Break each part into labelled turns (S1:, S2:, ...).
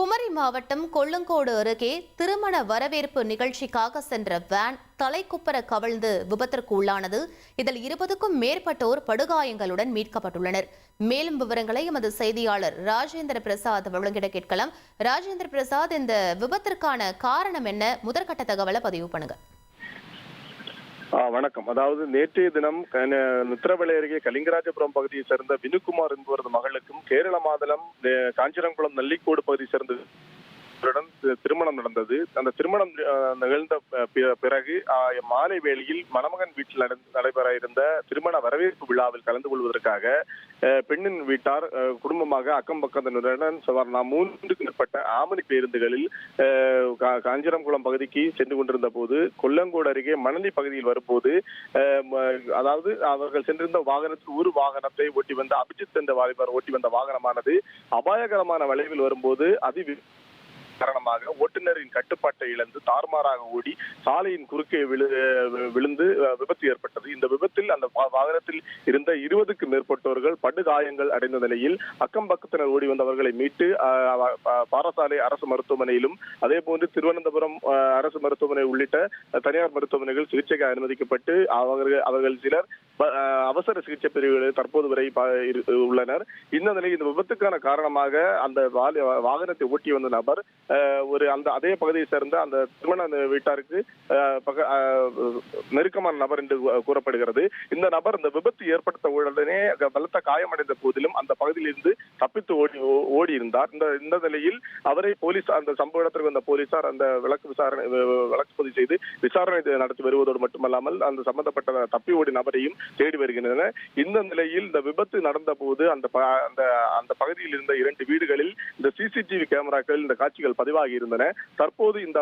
S1: குமரி மாவட்டம் கொள்ளங்கோடு அருகே திருமண வரவேற்பு நிகழ்ச்சிக்காக சென்ற வேன் தலைக்குப்பர கவிழ்ந்து விபத்திற்கு உள்ளானது. இதில் 20க்கும் மேற்பட்டோர் படுகாயங்களுடன் மீட்கப்பட்டுள்ளனர். மேலும் விவரங்களை எமது செய்தியாளர் ராஜேந்திர பிரசாத் வழங்கிட கேட்கலாம். ராஜேந்திர பிரசாத், இந்த விபத்திற்கான காரணம் என்ன? முதற்கட்ட தகவலை பதிவு பண்ணுங்க.
S2: வணக்கம். அதாவது நேற்றைய தினம் நித்திரவளை அருகே கலிங்கராஜபுரம் பகுதியை சேர்ந்த வினுகுமார் என்பவரது மகளுக்கும் கேரள மாநிலம் காஞ்சிரங்குளம் நல்லிக்கோடு பகுதியை சேர்ந்த திருமணம் நடந்தது. அந்த திருமணம் நிகழ்ந்த பிறகு மாலை வேளையில் மணமகன் வீட்டில் நடைபெற இருந்த திருமண வரவேற்பு விழாவில் கலந்து கொள்வதற்காக பெண்ணின் வீட்டார் குடும்பமாக அக்கம் பக்கத்தினருடன் 3க்கும் மேற்பட்ட ஆமணி பேருந்துகளில் காஞ்சிரங்குளம் பகுதிக்கு சென்று கொண்டிருந்த போது கொல்லங்கோடு அருகே மணலி பகுதியில் வரும்போது அதாவது அவர்கள் சென்றிருந்த வாகனத்தில் ஒரு வாகனத்தை ஓட்டி வந்த அபிஜித் என்ற வாலிபர் ஓட்டி வந்த வாகனமானது அபாயகரமான வளைவில் வரும்போது காரணமாக ஓட்டுநரின் கட்டுப்பாட்டை இழந்து தாறுமாறாக ஓடி சாலையின் குறுக்கே விழுந்து விபத்து ஏற்பட்டது. இந்த விபத்தில் அந்த வாகனத்தில் இருந்த 20க்கும் மேற்பட்டவர்கள் படுகாயங்கள் அடைந்த நிலையில் அக்கம் பக்கத்தினர் ஓடி வந்தவர்களை மீட்டு பாரசாலை அரசு மருத்துவமனையிலும் அதே போன்று திருவனந்தபுரம் அரசு மருத்துவமனை உள்ளிட்ட தனியார் மருத்துவமனைகள் சிகிச்சைக்கு அனுமதிக்கப்பட்டு அவர்கள் சிலர் அவசர சிகிச்சை பிரிவுகளில் தற்போது வரை உள்ளனர். இந்த நிலையில் இந்த விபத்துக்கான காரணமாக அந்த வாகனத்தை ஓட்டி வந்த நபர் அதே பகுதியை சேர்ந்த அந்த திருமண வீட்டாருக்கு நெருக்கமான நபர் என்று கூறப்படுகிறது. இந்த நபர் இந்த விபத்து ஏற்படுத்த உடனே பலத்த காயமடைந்த போதிலும் அந்த பகுதியில் இருந்து தப்பித்து ஓடி இருந்தார். இந்த நிலையில் அவரை போலீஸ் அந்த சம்பவ இடத்திற்கு வந்த போலீசார் அந்த வழக்கு பதிவு செய்து விசாரணை நடத்தி வருவதோடு மட்டுமல்லாமல் அந்த சம்பந்தப்பட்ட தப்பி ஓடி நபரையும் தேடி வருகின்றனர். இந்த நிலையில் இந்த விபத்து நடந்த போது அந்த பகுதியில் இருந்த 2 வீடுகளில் இந்த சிசிடிவி கேமராக்களில் இந்த காட்சிகள் பதிவாகி இருந்தன. தற்போது இந்த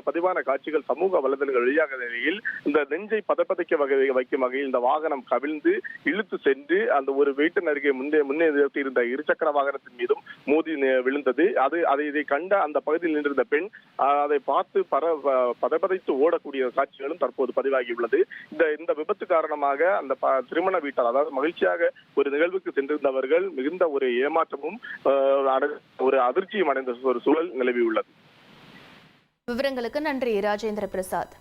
S2: பதிவான காட்சிகள் சமூக வலைதளங்கள் வெளியாக நிலையில் இந்த நெஞ்சை பதப்பதைக்க வைக்கும் வகையில் இந்த வாகனம் கவிழ்ந்து இழுத்து சென்று அந்த ஒரு வீட்டின் அருகே முன்னே நிறுத்தி இருந்த இருசக்கர வாகனத்தின் மீதும் மோதி விழுந்தது. இதை கண்ட அந்த பகுதியில் நின்றிருந்த பெண் அதை பார்த்து பதப்பதைத்து ஓடக்கூடிய காட்சிகளும் தற்போது பதிவாகியுள்ளது. இந்த விபத்து காரணமாக அந்த திருமண வீட்டார், அதாவது மகிழ்ச்சியாக ஒரு நிகழ்வுக்கு சென்றிருந்தவர்கள் மிகுந்த ஒரு ஏமாற்றமும் ஒரு அதிர்ச்சியும் அடைந்த ஒரு சூழல் நிலவியுள்ளது.
S1: விவரங்களுக்கு நன்றி ராஜேந்திர பிரசாத்.